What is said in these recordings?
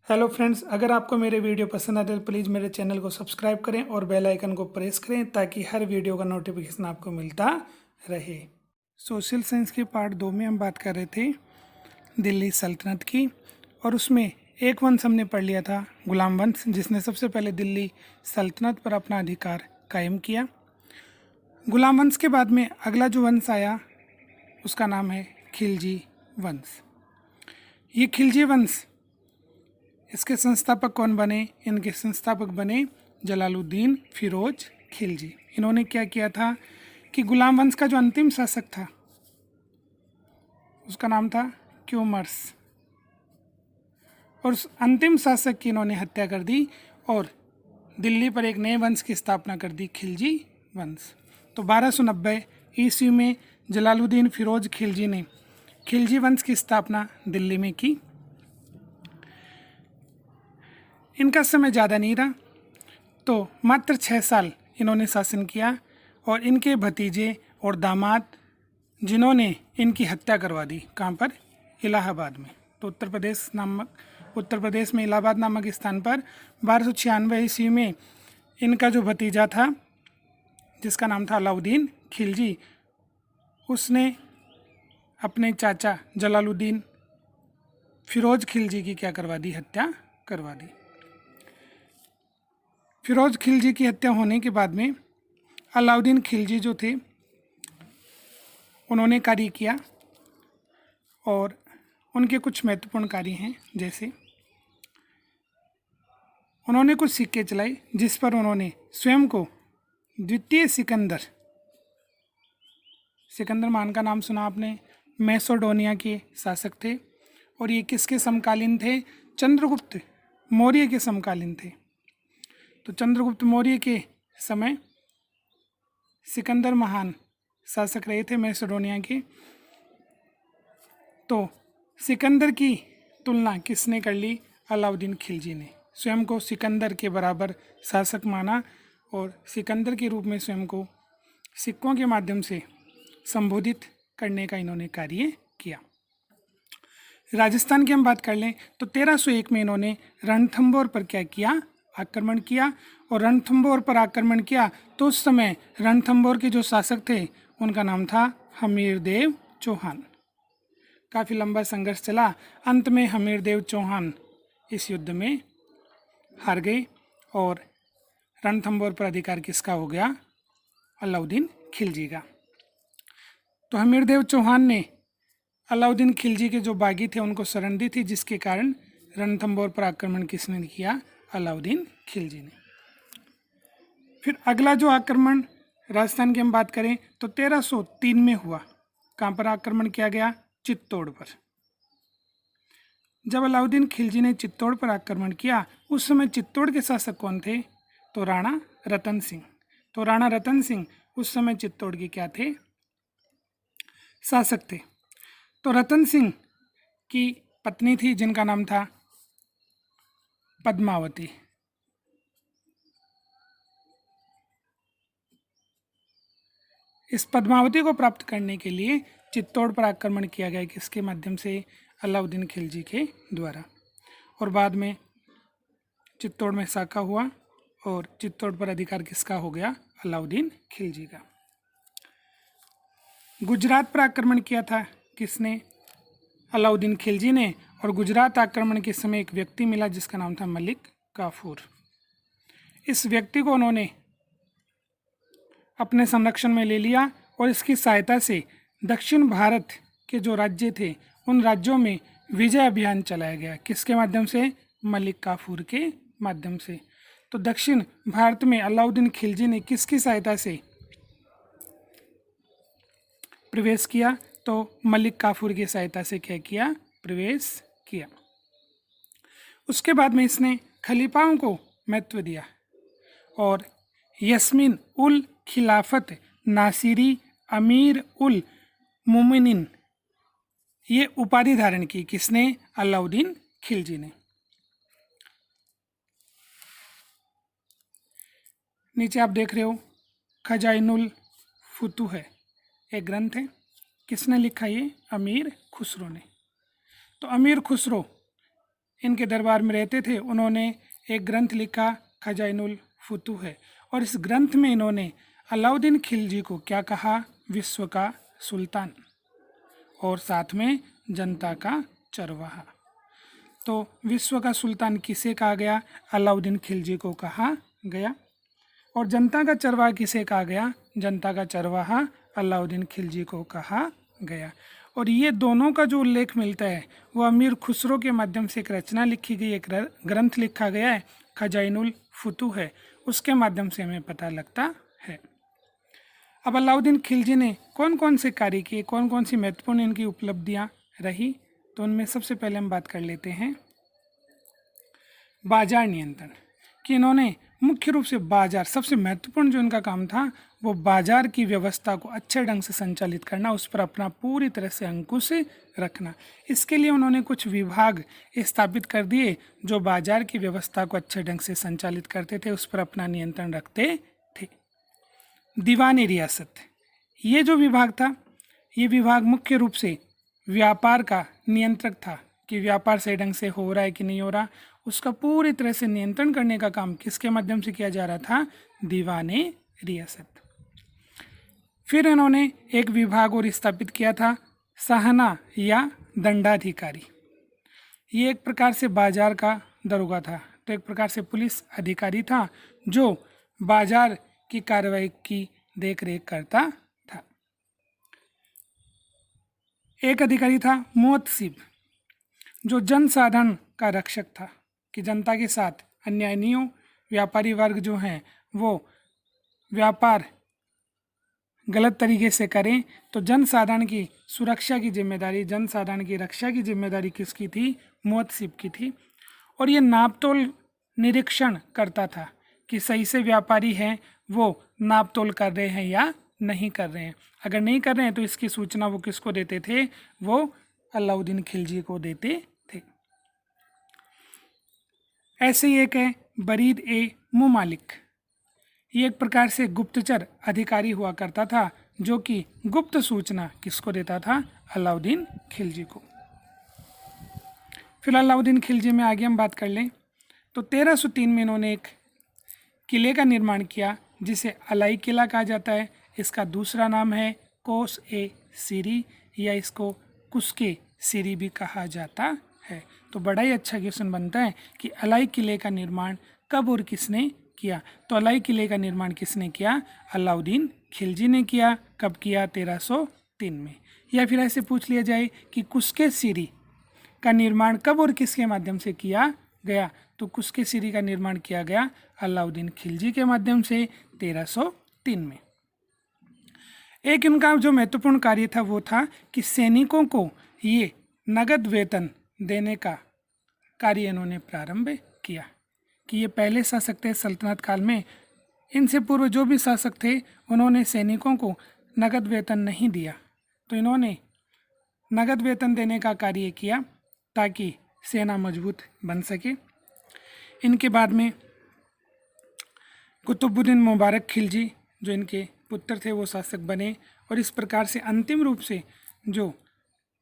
Hello friends, अगर आपको मेरे वीडियो पसंद आते हैं तो प्लीज़ मेरे चैनल को सब्सक्राइब करें और बेल आइकन को प्रेस करें ताकि हर वीडियो का नोटिफिकेशन आपको मिलता रहे। सोशल साइंस के पार्ट 2 में हम बात कर रहे थे दिल्ली सल्तनत की, और उसमें एक वंश हमने पढ़ लिया था गुलाम वंश, जिसने सबसे पहले दिल्ली सल्तनत पर अपना अधिकार कायम किया। गुलाम वंश के बाद में अगला जो वंश आया उसका नाम है खिलजी वंश। ये खिलजी वंश, इसके संस्थापक कौन बने? इनके संस्थापक बने जलालुद्दीन फिरोज खिलजी। इन्होंने क्या किया था कि गुलाम वंश का जो अंतिम शासक था उसका नाम था क्यूमर्स, और उस अंतिम शासक की इन्होंने हत्या कर दी और दिल्ली पर एक नए वंश की स्थापना कर दी, खिलजी वंश। तो 1290 ईस्वी में जलालुद्दीन फिरोज खिलजी ने खिलजी वंश की स्थापना दिल्ली में की। इनका समय ज़्यादा नहीं रहा, तो मात्र 6 साल इन्होंने शासन किया, और इनके भतीजे और दामाद जिन्होंने इनकी हत्या करवा दी, कहाँ पर? इलाहाबाद में। तो उत्तर प्रदेश में इलाहाबाद नामक स्थान पर 1296 ईस्वी में इनका जो भतीजा था जिसका नाम था अलाउद्दीन खिलजी, उसने अपने चाचा जलालुद्दीन फिरोज खिलजी की क्या करवा दी? हत्या करवा दी। फिरोज खिलजी की हत्या होने के बाद में अलाउद्दीन खिलजी जो थे उन्होंने कार्य किया, और उनके कुछ महत्वपूर्ण कार्य हैं, जैसे उन्होंने कुछ सिक्के चलाए जिस पर उन्होंने स्वयं को द्वितीय सिकंदर मान का नाम सुना आपने, मैसेडोनिया के शासक थे, और ये किसके समकालीन थे? चंद्रगुप्त मौर्य के समकालीन थे। तो चंद्रगुप्त मौर्य के समय सिकंदर महान शासक रहे थे मैसेडोनिया के। तो सिकंदर की तुलना किसने कर ली? अलाउद्दीन खिलजी ने स्वयं को सिकंदर के बराबर शासक माना, और सिकंदर के रूप में स्वयं को सिक्कों के माध्यम से संबोधित करने का इन्होंने कार्य किया। राजस्थान की हम बात कर लें तो 1301 में इन्होंने रणथंभौर पर क्या किया? आक्रमण किया। और रणथंभौर पर आक्रमण किया तो उस समय रणथंभौर के जो शासक थे उनका नाम था हमीरदेव चौहान। काफ़ी लंबा संघर्ष चला, अंत में हमीरदेव चौहान इस युद्ध में हार गए, और रणथंभौर पर अधिकार किसका हो गया? अलाउद्दीन खिलजी का। तो हमीरदेव चौहान ने अलाउद्दीन खिलजी के जो बागी थे उनको शरण दी थी, जिसके कारण रणथंभौर पर आक्रमण किसने किया? अलाउद्दीन खिलजी ने। फिर अगला जो आक्रमण राजस्थान की हम बात करें तो 1303 में हुआ। कहाँ पर आक्रमण किया गया? चित्तौड़ पर। जब अलाउद्दीन खिलजी ने चित्तौड़ पर आक्रमण किया उस समय चित्तौड़ के शासक कौन थे? तो राणा रतन सिंह। तो राणा रतन सिंह उस समय चित्तौड़ के क्या थे? शासक थे। तो रतन सिंह की पत्नी थी जिनका नाम था पद्मावती। इस पद्मावती को प्राप्त करने के लिए चित्तौड़ पर आक्रमण किया गया, किसके माध्यम से? अलाउद्दीन खिलजी के द्वारा। और बाद में चित्तौड़ में साका हुआ और चित्तौड़ पर अधिकार किसका हो गया? अलाउद्दीन खिलजी का। गुजरात पर आक्रमण किया था किसने? अलाउद्दीन खिलजी ने। और गुजरात आक्रमण के समय एक व्यक्ति मिला जिसका नाम था मलिक काफूर। इस व्यक्ति को उन्होंने अपने संरक्षण में ले लिया, और इसकी सहायता से दक्षिण भारत के जो राज्य थे उन राज्यों में विजय अभियान चलाया गया। किसके माध्यम से? मलिक काफूर के माध्यम से। तो दक्षिण भारत में अलाउद्दीन खिलजी ने किसकी सहायता से प्रवेश किया? तो मलिक काफूर की सहायता से क्या किया? प्रवेश किया। उसके बाद में इसने खलीफाओं को महत्व दिया, और यस्मीन उल खिलाफत नासिरी अमीर उल मोमिनीन ये उपाधि धारण की। किसने? अलाउद्दीन खिलजी ने। नीचे आप देख रहे हो खजाइनुल फुतूह है, एक ग्रंथ है। किसने लिखा? ये अमीर खुसरो ने। तो अमीर खुसरो इनके दरबार में रहते थे, उन्होंने एक ग्रंथ लिखा खजाइनुल फुतूह है, और इस ग्रंथ में इन्होंने अलाउद्दीन खिलजी को क्या कहा? विश्व का सुल्तान, और साथ में जनता का चरवाहा। तो विश्व का सुल्तान किसे कहा गया? अलाउद्दीन खिलजी को कहा गया। और जनता का चरवाहा किसे कहा गया? जनता का चरवाहा अलाउद्दीन खिलजी को कहा गया। और ये दोनों का जो उल्लेख मिलता है वो अमीर खुसरो के माध्यम से एक रचना लिखी गई, एक ग्रंथ लिखा गया है खजाइनुल फुतूह है, उसके माध्यम से हमें पता लगता है। अब अलाउद्दीन खिलजी ने कौन कौन से कार्य किए, कौन कौन सी महत्वपूर्ण इनकी उपलब्धियां रही, तो उनमें सबसे पहले हम बात कर लेते हैं बाजार नियंत्रण, कि इन्होंने मुख्य रूप से बाजार, सबसे महत्वपूर्ण जो इनका काम था वो बाजार की व्यवस्था को अच्छे ढंग से संचालित करना, उस पर अपना पूरी तरह से अंकुश रखना। इसके लिए उन्होंने कुछ विभाग स्थापित कर दिए जो बाजार की व्यवस्था को अच्छे ढंग से संचालित करते थे, उस पर अपना नियंत्रण रखते थे। दीवानी रियासत, ये जो विभाग था, ये विभाग मुख्य रूप से व्यापार का नियंत्रक था कि व्यापार सही ढंग से हो रहा है कि नहीं हो रहा, उसका पूरी तरह से नियंत्रण करने का काम किसके माध्यम से किया जा रहा था? दीवाने रियासत। फिर इन्होंने एक विभाग और स्थापित किया था साहना या दंडाधिकारी। ये एक प्रकार से बाजार का दरोगा था, तो एक प्रकार से पुलिस अधिकारी था जो बाजार की कार्रवाई की देखरेख करता था। एक अधिकारी था मुअत्तसिब, जो जनसाधारण का रक्षक था, कि जनता के साथ अन्याय नहीं हो, व्यापारी वर्ग जो हैं वो व्यापार गलत तरीके से करें, तो जनसाधारण की सुरक्षा की जिम्मेदारी, जनसाधारण की रक्षा की जिम्मेदारी किसकी थी? मुअत्तसिब की थी। और ये नापतोल निरीक्षण करता था कि सही से व्यापारी हैं वो नापतोल कर रहे हैं या नहीं कर रहे हैं। अगर नहीं कर रहे हैं तो इसकी सूचना वो किसको देते थे? वो अलाउद्दीन खिलजी को देते थे। ऐसे ही एक है बरीद ए मुमालिक, ये एक प्रकार से गुप्तचर अधिकारी हुआ करता था जो कि गुप्त सूचना किसको देता था? अलाउद्दीन खिलजी को। फिर अलाउद्दीन खिलजी में आगे हम बात कर लें तो 1303 में इन्होंने एक किले का निर्माण किया जिसे अलाई किला कहा जाता है। इसका दूसरा नाम है कोस ए सीरी, या इसको कुस्के सीरी भी कहा जाता है। तो बड़ा ही अच्छा क्वेश्चन बनता है कि अलाई किले का निर्माण कब और किसने किया? तो अलाई किले का निर्माण किसने किया? अलाउद्दीन खिलजी ने किया। कब किया? 1303 में। या फिर ऐसे पूछ लिया जाए कि कुस्के सीरी का निर्माण कब और किसके माध्यम से किया गया? तो कुस्के सीरी का निर्माण किया गया अलाउद्दीन खिलजी के माध्यम से 1303 में। एक इनका जो महत्वपूर्ण कार्य था वो था कि सैनिकों को ये नगद वेतन देने का कार्य इन्होंने प्रारंभ किया। कि ये पहले शासक थे सल्तनत काल में, इनसे पूर्व जो भी शासक थे उन्होंने सैनिकों को नगद वेतन नहीं दिया, तो इन्होंने नगद वेतन देने का कार्य किया ताकि सेना मजबूत बन सके। इनके बाद में कुतुबुद्दीन मुबारक खिलजी जो इनके पुत्र थे वो शासक बने, और इस प्रकार से अंतिम रूप से जो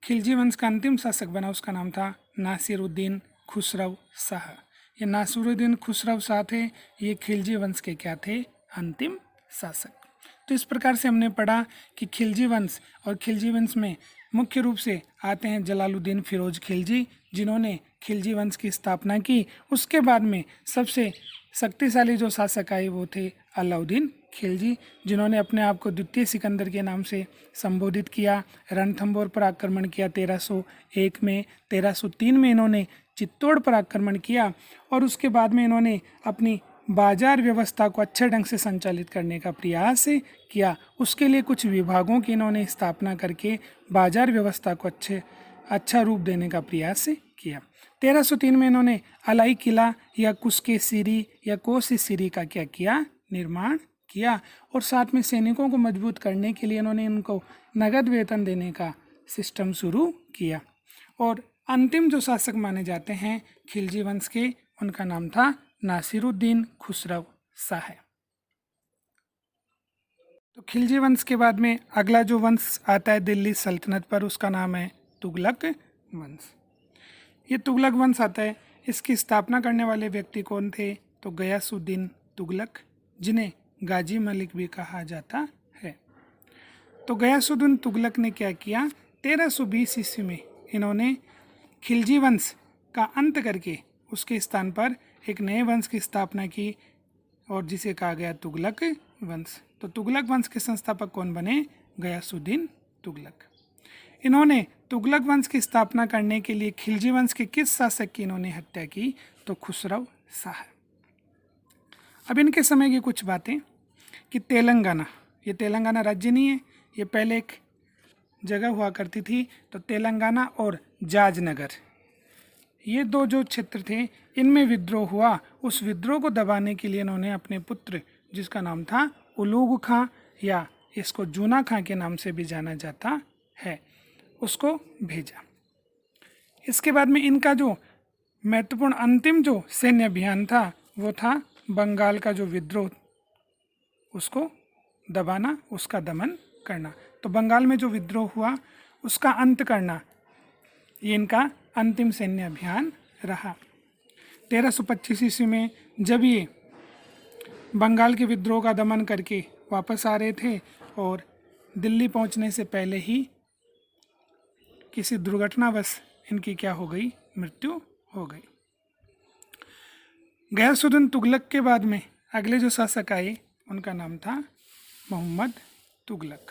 खिलजी वंश का अंतिम शासक बना उसका नाम था नासिरुद्दीन खुसरो शाह। ये नासिरुद्दीन खुसरो शाह थे, ये खिलजी वंश के क्या थे? अंतिम शासक। तो इस प्रकार से हमने पढ़ा कि खिलजी वंश, और खिलजी वंश में मुख्य रूप से आते हैं जलालुद्दीन फिरोज खिलजी जिन्होंने खिलजी वंश की स्थापना की। उसके बाद में सबसे शक्तिशाली जो शासक आए वो थे अलाउद्दीन खिलजी जिन्होंने अपने आप को द्वितीय सिकंदर के नाम से संबोधित किया। रणथंभौर पर आक्रमण किया 1301 में। 1303 में इन्होंने चित्तौड़ पर आक्रमण किया, और उसके बाद में इन्होंने अपनी बाजार व्यवस्था को अच्छे ढंग से संचालित करने का प्रयास किया। उसके लिए कुछ विभागों की इन्होंने स्थापना करके बाजार व्यवस्था को अच्छा रूप देने का प्रयास किया। 1303 में इन्होंने अलाई किला या कुस्के सीरी या कोस सीरी का क्या किया? निर्माण किया, और साथ में सैनिकों को मजबूत करने के लिए इन्होंने इनको नगद वेतन देने का सिस्टम शुरू किया। और अंतिम जो शासक माने जाते हैं खिलजी वंश के, उनका नाम था नासिरुद्दीन खुसरो शाह। तो खिलजी वंश के बाद में अगला जो वंश आता है दिल्ली सल्तनत पर, उसका नाम है तुगलक वंश। ये तुगलक वंश आता है इसकी स्थापना करने वाले व्यक्ति कौन थे? तो गयासुद्दीन तुगलक, जिन्हें गाजी मलिक भी कहा जाता है। तो गयासुद्दीन तुगलक ने क्या किया? 1320 ईस्वी में इन्होंने खिलजी वंश का अंत करके उसके स्थान पर एक नए वंश की स्थापना की और जिसे कहा गया तुगलक वंश। तो तुगलक वंश के संस्थापक कौन बने? गयासुद्दीन तुगलक। इन्होंने तुगलक वंश की स्थापना करने के लिए खिलजी वंश के किस शासक की इन्होंने हत्या की? तो खुसरो शाह। अब इनके समय की कुछ बातें कि तेलंगाना, ये तेलंगाना राज्य नहीं है, ये पहले एक जगह हुआ करती थी। तो तेलंगाना और जाजनगर, ये दो जो क्षेत्र थे, इनमें विद्रोह हुआ। उस विद्रोह को दबाने के लिए इन्होंने अपने पुत्र, जिसका नाम था उलूग खां या इसको जूना खां के नाम से भी जाना जाता है, उसको भेजा। इसके बाद में इनका जो महत्वपूर्ण अंतिम जो सैन्य अभियान था वो था बंगाल का जो विद्रोह, उसको दबाना, उसका दमन करना। तो बंगाल में जो विद्रोह हुआ उसका अंत करना, ये इनका अंतिम सैन्य अभियान रहा। 1325 ईस्वी में जब ये बंगाल के विद्रोह का दमन करके वापस आ रहे थे और दिल्ली पहुंचने से पहले ही किसी दुर्घटनावश इनकी क्या हो गई? मृत्यु हो गई। गयासुद्दीन तुगलक के बाद में अगले जो शासक आए उनका नाम था मोहम्मद तुगलक।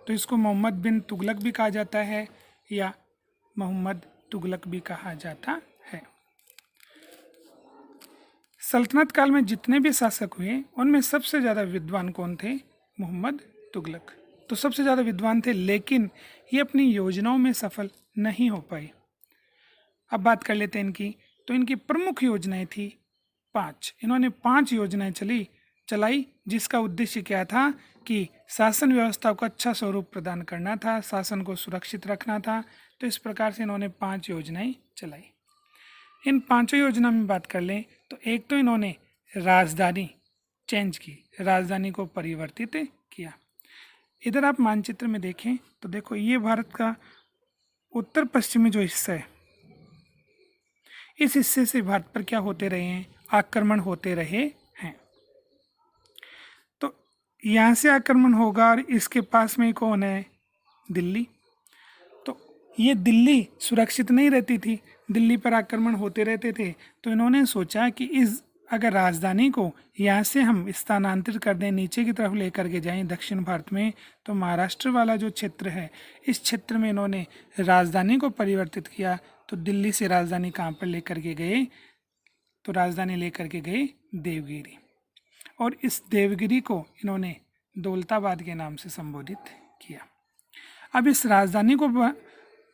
तो इसको मोहम्मद बिन तुगलक भी कहा जाता है या मोहम्मद तुगलक भी कहा जाता है। सल्तनत काल में जितने भी शासक हुए उनमें सबसे ज़्यादा विद्वान कौन थे? मोहम्मद तुगलक। तो सबसे ज़्यादा विद्वान थे, लेकिन ये अपनी योजनाओं में सफल नहीं हो पाए। अब बात कर लेते हैं इनकी। तो इनकी प्रमुख योजनाएं थी 5। इन्होंने 5 योजनाएं चलाई, जिसका उद्देश्य क्या था कि शासन व्यवस्था को अच्छा स्वरूप प्रदान करना था, शासन को सुरक्षित रखना था। तो इस प्रकार से इन्होंने 5 योजनाएं चलाई। इन 5 योजना में बात कर लें तो एक तो इन्होंने राजधानी चेंज की, राजधानी को परिवर्तित किया। इधर आप मानचित्र में देखें तो देखो, ये भारत का उत्तर पश्चिमी जो हिस्सा है, इस हिस्से से भारत पर क्या होते रहे हैं? आक्रमण होते रहे हैं। तो यहाँ से आक्रमण होगा और इसके पास में कौन है? दिल्ली। तो ये दिल्ली सुरक्षित नहीं रहती थी, दिल्ली पर आक्रमण होते रहते थे। तो इन्होंने सोचा कि अगर राजधानी को यहाँ से हम स्थानांतरित कर दें, नीचे की तरफ लेकर के जाएं दक्षिण भारत में, तो महाराष्ट्र वाला जो क्षेत्र है, इस क्षेत्र में इन्होंने राजधानी को परिवर्तित किया। तो दिल्ली से राजधानी कहाँ पर लेकर के गए? तो राजधानी लेकर के गए देवगिरी, और इस देवगिरी को इन्होंने दौलताबाद के नाम से संबोधित किया। अब इस राजधानी को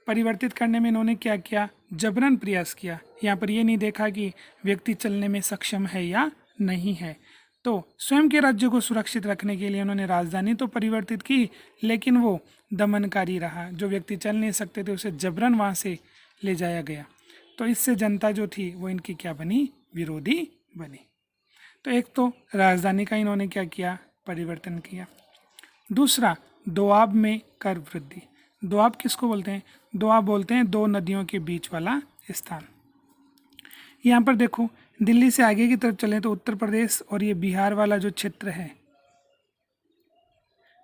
परिवर्तित करने में इन्होंने क्या किया? जबरन प्रयास किया। यहाँ पर ये नहीं देखा कि व्यक्ति चलने में सक्षम है या नहीं है। तो स्वयं के राज्य को सुरक्षित रखने के लिए उन्होंने राजधानी तो परिवर्तित की, लेकिन वो दमनकारी रहा। जो व्यक्ति चल नहीं सकते थे उसे जबरन वहाँ से ले जाया गया। तो इससे जनता जो थी वो इनकी क्या बनी? विरोधी बनी। तो एक तो राजधानी का इन्होंने क्या किया? परिवर्तन किया। दूसरा, दोआब में कर वृद्धि। दोआब किसको बोलते हैं? दोआब बोलते हैं 2 नदियों के बीच वाला स्थान। यहाँ पर देखो, दिल्ली से आगे की तरफ चलें तो उत्तर प्रदेश और ये बिहार वाला जो क्षेत्र है,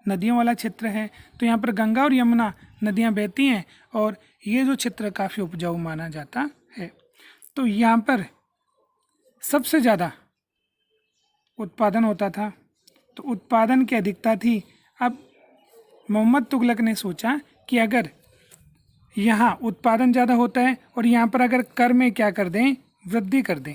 नदियों वाला क्षेत्र है। तो यहाँ पर गंगा और यमुना नदियाँ बहती हैं और ये जो क्षेत्र काफ़ी उपजाऊ माना जाता है। तो यहाँ पर सबसे ज़्यादा उत्पादन होता था, तो उत्पादन की अधिकता थी। अब मोहम्मद तुगलक ने सोचा कि अगर यहाँ उत्पादन ज़्यादा होता है और यहाँ पर अगर कर में क्या कर दें? वृद्धि कर दें।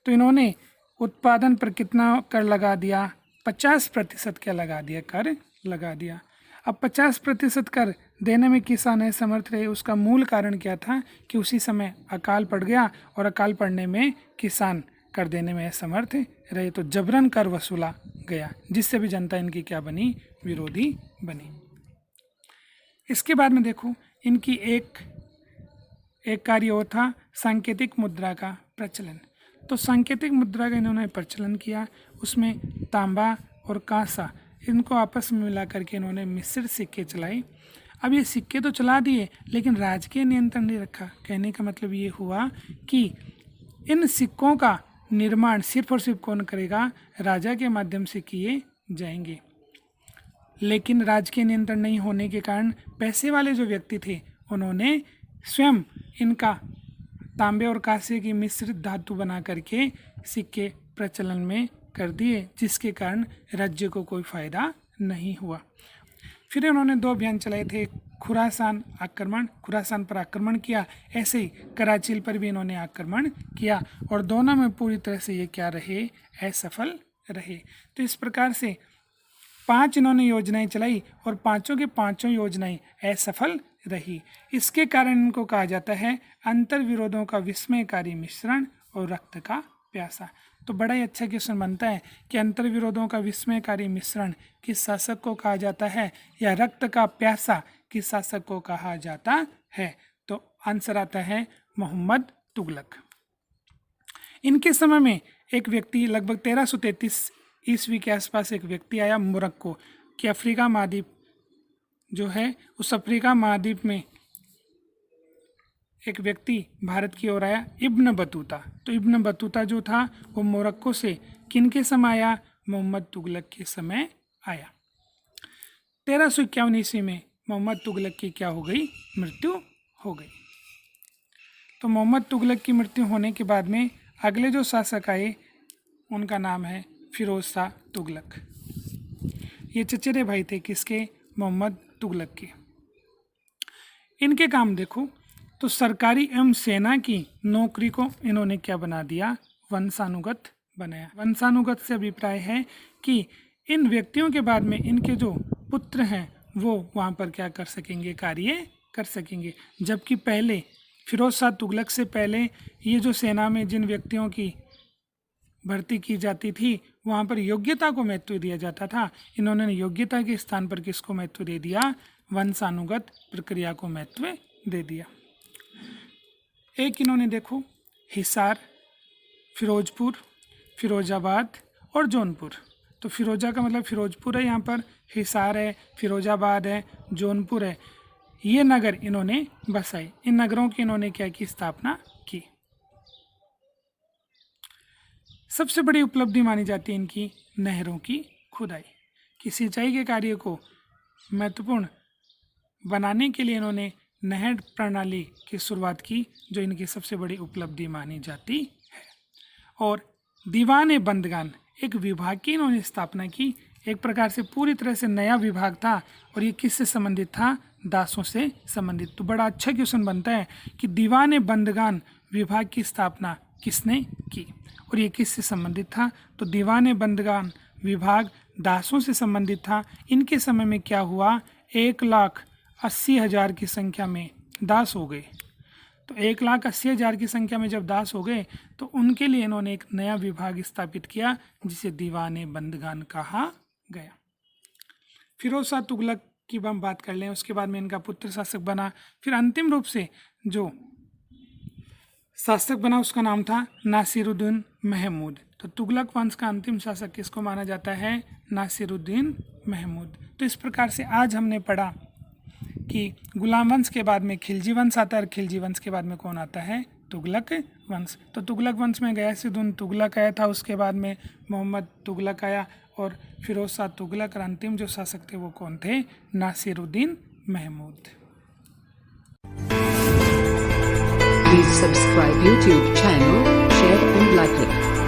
तो इन्होंने उत्पादन पर कितना कर लगा दिया? 50% क्या लगा दिया? कर लगा दिया। अब 50% कर देने में किसान असमर्थ रहे। उसका मूल कारण क्या था कि उसी समय अकाल पड़ गया और अकाल पड़ने में किसान कर देने में असमर्थ रहे। तो जबरन कर वसूला गया, जिससे भी जनता इनकी क्या बनी? विरोधी बनी। इसके बाद में देखो, इनकी एक कार्य और था सांकेतिक मुद्रा का प्रचलन। तो सांकेतिक मुद्रा का इन्होंने प्रचलन किया। उसमें तांबा और कांसा, इनको आपस में मिला करके इन्होंने मिश्रित सिक्के चलाए। अब ये सिक्के तो चला दिए लेकिन राजकीय नियंत्रण नहीं रखा। कहने का मतलब ये हुआ कि इन सिक्कों का निर्माण सिर्फ और सिर्फ कौन करेगा, राजा के माध्यम से किए जाएंगे। लेकिन राजकीय नियंत्रण नहीं होने के कारण पैसे वाले जो व्यक्ति थे उन्होंने स्वयं इनका तांबे और कांसे की मिश्रित धातु बना करके सिक्के प्रचलन में कर दिए, जिसके कारण राज्य को कोई फायदा नहीं हुआ। फिर इन्होंने 2 अभियान चलाए थे, खुरासान पर आक्रमण किया, ऐसे ही कराचील पर भी इन्होंने आक्रमण किया और दोनों में पूरी तरह से ये क्या रहे, असफल रहे। तो इस प्रकार से 5 इन्होंने योजनाएं चलाई और पांचों के पांचों योजनाएं असफल रही। इसके कारण इनको कहा जाता है अंतर्विरोधों का विस्मयकारी मिश्रण और रक्त का प्यासा। तो बड़ा ही अच्छा क्वेश्चन बनता है कि अंतर्विरोधों का विस्मयकारी मिश्रण किस शासक को कहा जाता है, या रक्त का प्यासा किस शासक को कहा जाता है। तो आंसर आता है मोहम्मद तुगलक। इनके समय में एक व्यक्ति लगभग 1333 ईस्वी के आसपास एक व्यक्ति आया मोरक्को कि अफ्रीका महाद्वीप जो है, उस अफ्रीका महाद्वीप में एक व्यक्ति भारत की ओर आया, इब्न बतूता। तो इब्न बतूता जो था वो मोरक्को से किनके समय आया, मोहम्मद तुगलक के समय आया। 1351 ईस्वी में मोहम्मद तुगलक की क्या हो गई, मृत्यु हो गई। तो मोहम्मद तुगलक की मृत्यु होने के बाद में अगले जो शासक आए उनका नाम है फिरोज शाह तुगलक। ये चचेरे भाई थे किसके, मोहम्मद तुगलक के। इनके काम देखो तो सरकारी एवं सेना की नौकरी को इन्होंने क्या बना दिया, वंशानुगत बनाया। वंशानुगत से अभिप्राय है कि इन व्यक्तियों के बाद में इनके जो पुत्र हैं वो वहाँ पर क्या कर सकेंगे, कार्य कर सकेंगे। जबकि पहले फिरोज शाह तुगलक से पहले ये जो सेना में जिन व्यक्तियों की भर्ती की जाती थी वहाँ पर योग्यता को महत्व दिया जाता था, इन्होंने योग्यता के स्थान पर किसको महत्व दे दिया, वंशानुगत प्रक्रिया को महत्व दे दिया। एक इन्होंने देखो हिसार, फिरोजपुर, फिरोजाबाद और जौनपुर। तो फिरोजा का मतलब फिरोजपुर है, यहाँ पर हिसार है, फिरोजाबाद है, जौनपुर है, ये नगर इन्होंने बसाए। इन नगरों की इन्होंने क्या की, स्थापना की। सबसे बड़ी उपलब्धि मानी जाती है इनकी नहरों की खुदाई। कि सिंचाई के कार्य को महत्वपूर्ण बनाने के लिए इन्होंने नहर प्रणाली की शुरुआत की, जो इनकी सबसे बड़ी उपलब्धि मानी जाती है। और दीवान बंदगान एक विभाग की इन्होंने स्थापना की। एक प्रकार से पूरी तरह से नया विभाग था और ये किससे संबंधित था, दासों से संबंधित। तो बड़ा अच्छा क्वेश्चन बनता है कि दीवान बंदगान विभाग की स्थापना किसने की और ये किससे संबंधित था। तो दीवान बंदगान विभाग दासों से संबंधित था। इनके समय में क्या हुआ, 1,80,000 की संख्या में दास हो गए। तो 1,80,000 की संख्या में जब दास हो गए तो उनके लिए इन्होंने एक नया विभाग स्थापित किया जिसे दीवान बंदगान कहा गया। फिरोज शाह तुगलक की हम बात कर लें, उसके बाद में इनका पुत्र शासक बना। फिर अंतिम रूप से जो शासक बना उसका नाम था नासिरुद्दीन महमूद। तो तुगलक वंश का अंतिम शासक किसको माना जाता है, नासिरुद्दीन महमूद। तो इस प्रकार से आज हमने पढ़ा कि गुलाम वंश के बाद में खिलजी वंश आता है और खिलजी वंश के बाद में कौन आता है, तुगलक वंश। तो तुगलक वंश में गयासुद्दीन तुगलक आया था, उसके बाद में मोहम्मद तुगलक आया और फिरोज शाह तुगलक और अंतिम जो शासक थे वो कौन थे, Nasiruddin Mahmood. Please subscribe YouTube channel, share and like it.